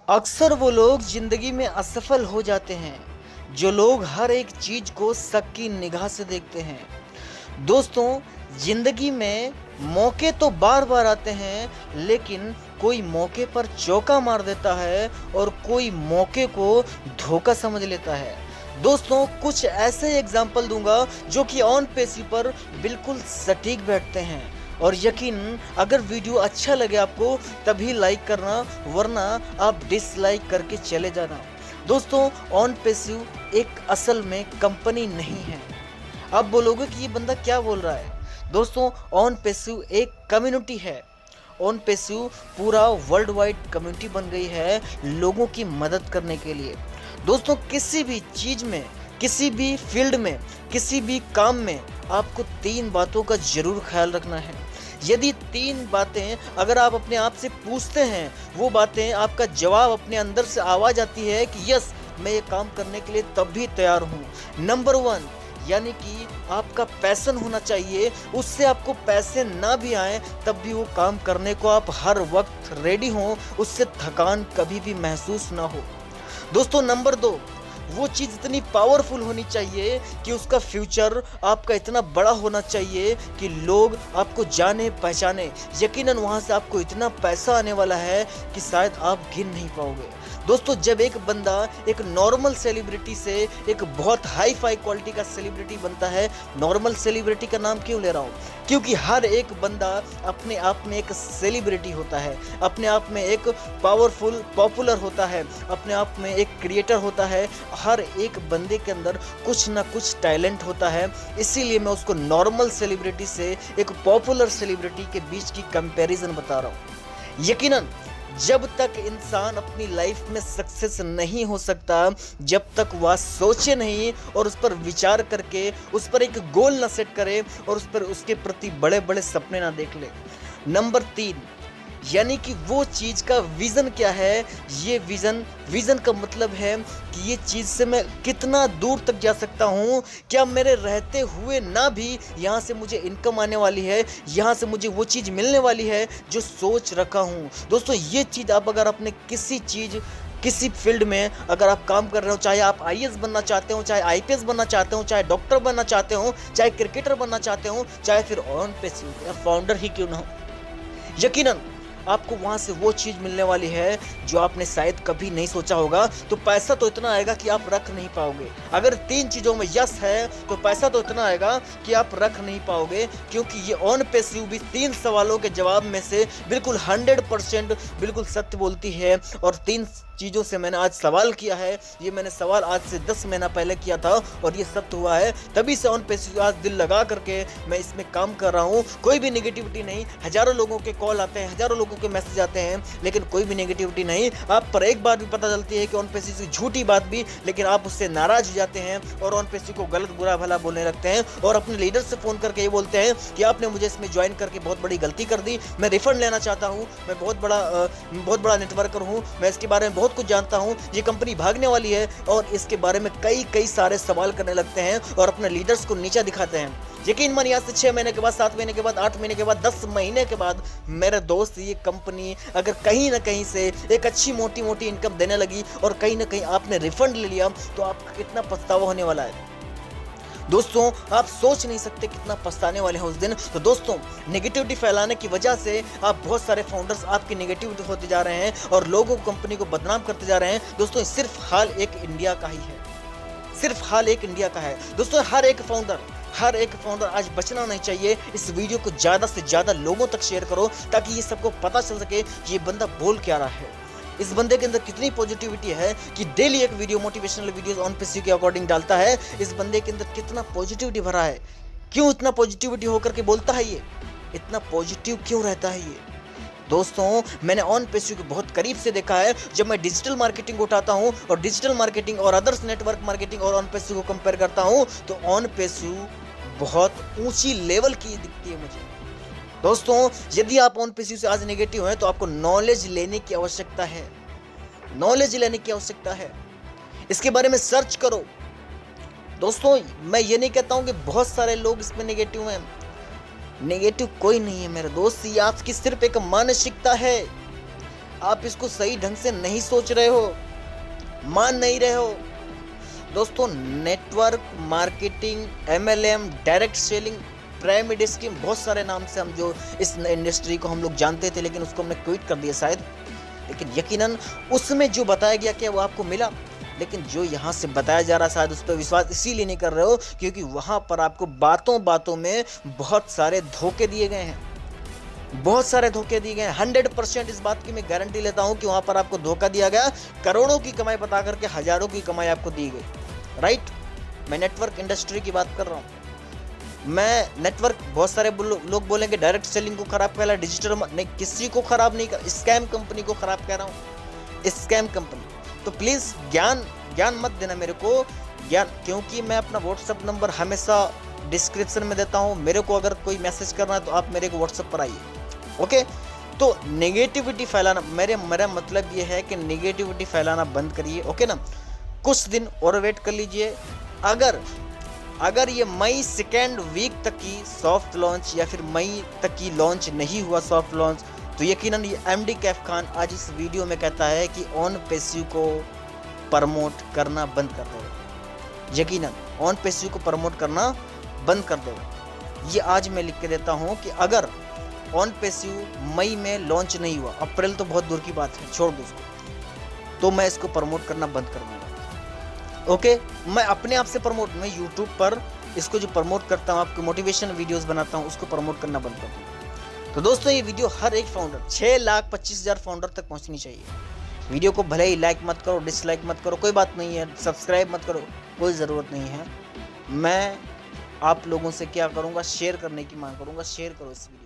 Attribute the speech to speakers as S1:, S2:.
S1: अक्सर वो लोग जिंदगी में असफल हो जाते हैं जो लोग हर एक चीज को शक की निगाह से देखते हैं। दोस्तों, जिंदगी में मौके तो बार बार आते हैं, लेकिन कोई मौके पर चौका मार देता है और कोई मौके को धोखा समझ लेता है। दोस्तों, कुछ ऐसे एग्जाम्पल दूंगा जो कि ऑन पेसी पर बिल्कुल सटीक बैठते हैं। और यकीन, अगर वीडियो अच्छा लगे आपको तभी लाइक करना, वरना आप डिसलाइक करके चले जाना। दोस्तों, ऑन पेसिव एक असल में कंपनी नहीं है। आप बोलोगे कि ये बंदा क्या बोल रहा है। दोस्तों, ऑन पेसिव एक कम्युनिटी है। ऑन पेसिव पूरा वर्ल्ड वाइड कम्युनिटी बन गई है लोगों की मदद करने के लिए। दोस्तों, किसी भी चीज़ में, किसी भी फील्ड में, किसी भी काम में आपको 3 बातों का जरूर ख्याल रखना है। यदि 3 बातें अगर आप अपने आप से पूछते हैं, वो बातें आपका जवाब अपने अंदर से आवाज़ आती है कि यस, मैं ये काम करने के लिए तब भी तैयार हूँ। नंबर 1, यानी कि आपका पैशन होना चाहिए। उससे आपको पैसे ना भी आए तब भी वो काम करने को आप हर वक्त रेडी हों, उससे थकान कभी भी महसूस ना हो। दोस्तों, नंबर 2, वो चीज़ इतनी पावरफुल होनी चाहिए कि उसका फ्यूचर आपका इतना बड़ा होना चाहिए कि लोग आपको जाने पहचाने। यकीनन वहाँ से आपको इतना पैसा आने वाला है कि शायद आप गिन नहीं पाओगे। दोस्तों, जब एक बंदा एक नॉर्मल सेलिब्रिटी से एक बहुत हाई फाई क्वालिटी का सेलिब्रिटी बनता है, नॉर्मल सेलिब्रिटी का नाम क्यों ले रहा हूँ, क्योंकि हर एक बंदा अपने आप में एक सेलिब्रिटी होता है, अपने आप में एक पावरफुल पॉपुलर होता है, अपने आप में एक क्रिएटर होता है। हर एक बंदे के अंदर कुछ ना कुछ टैलेंट होता है। इसीलिए मैं उसको नॉर्मल सेलिब्रिटी से एक पॉपुलर सेलिब्रिटी के बीच की कंपैरिजन बता रहा हूँ। यकीनन जब तक इंसान अपनी लाइफ में सक्सेस नहीं हो सकता, जब तक वह सोचे नहीं और उस पर विचार करके उस पर एक गोल ना सेट करे और उस पर उसके प्रति बड़े बड़े सपने ना देख ले। नंबर 3, यानी कि वो चीज़ का विज़न क्या है। ये विज़न का मतलब है कि ये चीज़ से मैं कितना दूर तक जा सकता हूँ, क्या मेरे रहते हुए ना भी यहाँ से मुझे इनकम आने वाली है, यहाँ से मुझे वो चीज़ मिलने वाली है जो सोच रखा हूँ। दोस्तों, ये चीज़ आप अगर अपने किसी फील्ड में अगर आप काम कर रहे हो, चाहे आप आईएएस बनना चाहते हो, चाहे आईपीएस बनना चाहते हो, चाहे डॉक्टर बनना चाहते हो, चाहे क्रिकेटर बनना चाहते हो, चाहे फिर ऑन पेसिव या फाउंडर ही क्यों ना हो, यकीनन आपको वहाँ से वो चीज़ मिलने वाली है जो आपने शायद कभी नहीं सोचा होगा। तो पैसा तो इतना आएगा कि आप रख नहीं पाओगे। अगर 3 चीज़ों में यस है तो पैसा तो इतना आएगा कि आप रख नहीं पाओगे, क्योंकि ये ऑन पेसिव भी 3 सवालों के जवाब में से बिल्कुल 100% बिल्कुल सत्य बोलती है। और 3 चीज़ों से मैंने आज सवाल किया है। ये मैंने सवाल आज से 10 महीना पहले किया था और ये सत्य हुआ है। तभी से ऑन पेसिव आज दिल लगा करके मैं इसमें काम कर रहा हूँ। कोई भी नेगेटिविटी नहीं। हज़ारों लोगों के कॉल आते हैं, हज़ारों लोगों के मैसेज आते हैं, लेकिन कोई भी नेगेटिविटी नहीं। आप पर एक बात भी पता चलती है कि ऑन पेसिव की झूठी बात भी, लेकिन आप उससे नाराज हो जाते हैं और ऑन पेसिव को गलत बुरा भला बोलने लगते हैं और अपने लीडर से फ़ोन करके ये बोलते हैं कि आपने मुझे इसमें ज्वाइन करके बहुत बड़ी गलती कर दी, मैं रिफंड लेना चाहता हूँ, मैं बहुत बड़ा नेटवर्कर हूँ, मैं इसके बारे में बहुत कुछ जानता हूँ, ये कंपनी भागने वाली है। और इसके बारे में कई सारे सवाल करने लगते हैं और अपने लीडर्स को नीचा दिखाते हैं। यकीन मानिए, आज से 6 महीने के बाद, 7 महीने के बाद, 8 महीने के बाद, 10 महीने के बाद मेरे दोस्त, ये कंपनी अगर कहीं ना कहीं से एक अच्छी मोटी इनकम देने लगी और कहीं ना कहीं आपने रिफंड ले लिया, तो आपका कितना पछतावा होने वाला है। दोस्तों, आप सोच नहीं सकते कितना पछताने वाले हैं उस दिन। तो दोस्तों, नेगेटिविटी फैलाने की वजह से आप बहुत सारे फाउंडर्स आपकी नेगेटिविटी होते जा रहे हैं और लोगों को, कंपनी को बदनाम करते जा रहे हैं। दोस्तों, सिर्फ हाल एक इंडिया का ही है, सिर्फ हाल एक इंडिया का है। दोस्तों, हर एक फाउंडर आज बचना नहीं चाहिए। इस वीडियो को ज़्यादा से ज़्यादा लोगों तक शेयर करो ताकि ये सबको पता चल सके कि ये बंदा बोल क्या रहा है। इस बंदे के अंदर कितनी पॉजिटिविटी है कि डेली एक video, motivational videos on passive के अकॉर्डिंग डालता है। इस बंदे के अंदर कितना पॉजिटिविटी भरा है। क्यों इतना पॉजिटिविटी होकर के बोलता है, ये इतना पॉजिटिव क्यों रहता है ये। दोस्तों, मैंने ऑन पेसिव को बहुत करीब से देखा है। जब मैं डिजिटल मार्केटिंग उठाता हूँ और डिजिटल मार्केटिंग और अदर्स नेटवर्क मार्केटिंग और ऑन पेसिव को कंपेयर करता हूँ, तो ऑन पेसिव बहुत ऊंची लेवल की दिखती है मुझे। दोस्तों, यदि आप ऑन पेसिव से आज नेगेटिव हैं तो आपको नॉलेज लेने की आवश्यकता है, नॉलेज लेने की आवश्यकता है। इसके बारे में सर्च करो। दोस्तों, मैं ये नहीं कहता हूँ कि बहुत सारे लोग इसमें नेगेटिव हैं। नेगेटिव कोई नहीं है मेरे दोस्त, ये आपकी सिर्फ एक मानसिकता है। आप इसको सही ढंग से नहीं सोच रहे हो, मान नहीं रहे हो। दोस्तों, network marketing, MLM, direct selling, pyramid scheme, बहुत सारे नाम से हम जो इस इंडस्ट्री को हम लोग जानते थे, लेकिन उसको हमने क्विट कर दिया शायद। लेकिन यकीनन उसमें जो बताया गया क्या वो आपको मिला? लेकिन जो यहाँ से बताया जा रहा है शायद उस पर विश्वास इसीलिए नहीं कर रहे हो क्योंकि वहाँ पर आपको बातों बातों में बहुत सारे धोखे दिए गए हैं, बहुत सारे धोखे दिए गए हैं। 100% इस बात की मैं गारंटी लेता हूँ कि वहाँ पर आपको धोखा दिया गया, करोड़ों की कमाई बता करके हजारों की कमाई आपको दी गई। राइट, मैं नेटवर्क इंडस्ट्री की बात कर रहा हूँ। मैं नेटवर्क, बहुत सारे लोग बोलेंगे डायरेक्ट सेलिंग को खराब कह रहा है, डिजिटल नहीं, किसी को खराब नहीं कर, स्कैम कंपनी को खराब कह रहा हूँ, स्कैम कंपनी। तो प्लीज़ ज्ञान मत देना मेरे को, ज्ञान, क्योंकि मैं अपना व्हाट्सअप नंबर हमेशा डिस्क्रिप्शन में देता हूँ। मेरे को अगर कोई मैसेज करना है तो आप मेरे को व्हाट्सअप पर आइए, ओके। तो नेगेटिविटी फैलाना, मेरा मतलब ये है कि नेगेटिविटी फैलाना बंद करिए, ओके ना। कुछ दिन और वेट कर लीजिए। अगर ये मई 2nd वीक तक की सॉफ्ट लॉन्च या फिर मई तक की लॉन्च नहीं हुआ सॉफ्ट लॉन्च, तो यकीनन ये MD कैफ खान आज इस वीडियो में कहता है कि ऑन पैसिव को प्रमोट करना बंद कर दो। यकीनन ऑन पैसिव को प्रमोट करना बंद कर दो। ये आज मैं लिख के देता हूँ कि अगर ऑन पैसिव मई में लॉन्च नहीं हुआ, अप्रैल तो बहुत दूर की बात है, छोड़ दो उसको, तो मैं इसको प्रमोट करना बंद कर दूँगा, ओके। मैं अपने आप से प्रमोट, मैं यूट्यूब पर इसको जो प्रमोट करता हूँ, आपको मोटिवेशन वीडियोस बनाता हूँ, उसको प्रमोट करना बंद कर दूँगा। तो दोस्तों, ये वीडियो हर एक फाउंडर, 6,25,000 फाउंडर तक पहुँचनी चाहिए। वीडियो को भले ही लाइक मत करो, डिसलाइक मत करो, कोई बात नहीं है, सब्सक्राइब मत करो, कोई ज़रूरत नहीं है। मैं आप लोगों से क्या करूँगा, शेयर करने की मांग करूँगा। शेयर करो इस वीडियो।